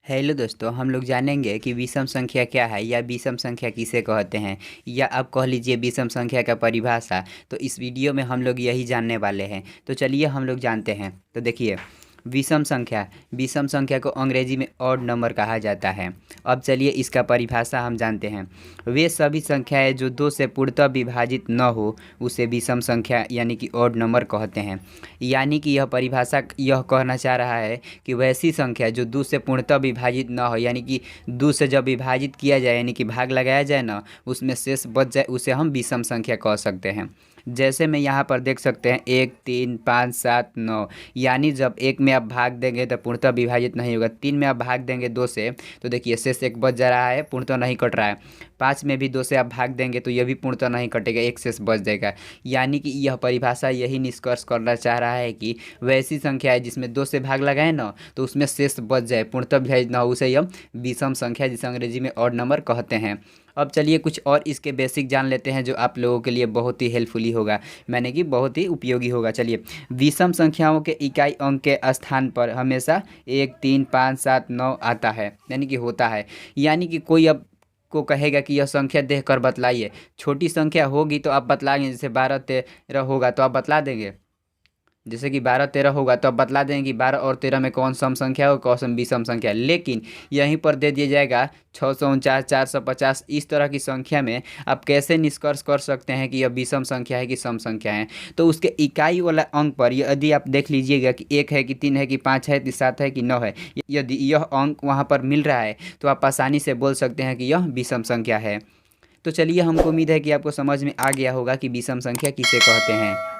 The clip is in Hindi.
हेलो दोस्तों, हम लोग जानेंगे कि विषम संख्या क्या है या विषम संख्या किसे कहते हैं, या आप कह लीजिए विषम संख्या का परिभाषा। तो इस वीडियो में हम लोग यही जानने वाले हैं। तो चलिए हम लोग जानते हैं। तो देखिए, विषम संख्या को अंग्रेजी में ऑड नंबर कहा जाता है। अब चलिए इसका परिभाषा हम जानते हैं। वे सभी संख्याएं जो दो से पूर्णतः विभाजित न हो उसे विषम संख्या यानी कि ऑड नंबर कहते हैं। यानी कि यह परिभाषा यह कहना चाह रहा है कि वैसी संख्या जो दो से पूर्णतः विभाजित न हो, यानी कि दो से जब विभाजित किया जाए यानी कि भाग लगाया जाए ना, उसमें शेष बच जाए, उसे हम विषम संख्या कह सकते हैं। जैसे में यहाँ पर देख सकते हैं 1, 3, 5, 7, 9। यानी जब एक में आप भाग देंगे तो पूर्णतः विभाजित नहीं होगा। 3 में आप भाग देंगे 2 से तो देखिए शेष एक बच जा रहा है, पूर्णतः नहीं कट रहा है। 5 में भी 2 से आप भाग देंगे तो यह भी पूर्णतः नहीं कटेगा, एक शेष बच जाएगा। यानी कि यह परिभाषा यही निष्कर्ष करना चाह रहा है कि वैसी संख्या है जिसमें 2 से भाग लगाए ना तो उसमें शेष बच जाए, पूर्णतः विभाजित ना हो, उसे हम विषम संख्या जिसे अंग्रेजी में ऑड नंबर कहते हैं। अब चलिए कुछ और इसके बेसिक जान लेते हैं जो आप लोगों के लिए बहुत ही हेल्पफुली होगा, मैंने कि बहुत ही उपयोगी होगा। चलिए, विषम संख्याओं के इकाई अंक के स्थान पर हमेशा 1, 3, 5, 7, 9 आता है, यानी कि होता है। यानी कि कोई अब को कहेगा कि यह संख्या देखकर बतलाइए। छोटी संख्या होगी तो आप बतलाएंगे, जैसे 12, 13 होगा तो आप बतला देंगे। जैसे कि 12, 13 होगा तो आप बतला देंगे कि 12 और 13 में कौन सम संख्या है और कौन सम विषम संख्या है। लेकिन यहीं पर दे दिया जाएगा 649, 450, इस तरह की संख्या में आप कैसे निष्कर्ष कर सकते हैं कि यह विषम संख्या है कि सम संख्या है। तो उसके इकाई वाला अंक पर यदि आप देख लीजिएगा कि 1 है कि 3 है कि 5 है कि 7 है कि 9 है, यदि यह अंक वहाँ पर मिल रहा है तो आप आसानी से बोल सकते हैं कि यह विषम संख्या है। तो चलिए, हमको उम्मीद है कि आपको समझ में आ गया होगा कि विषम संख्या किसे कहते हैं।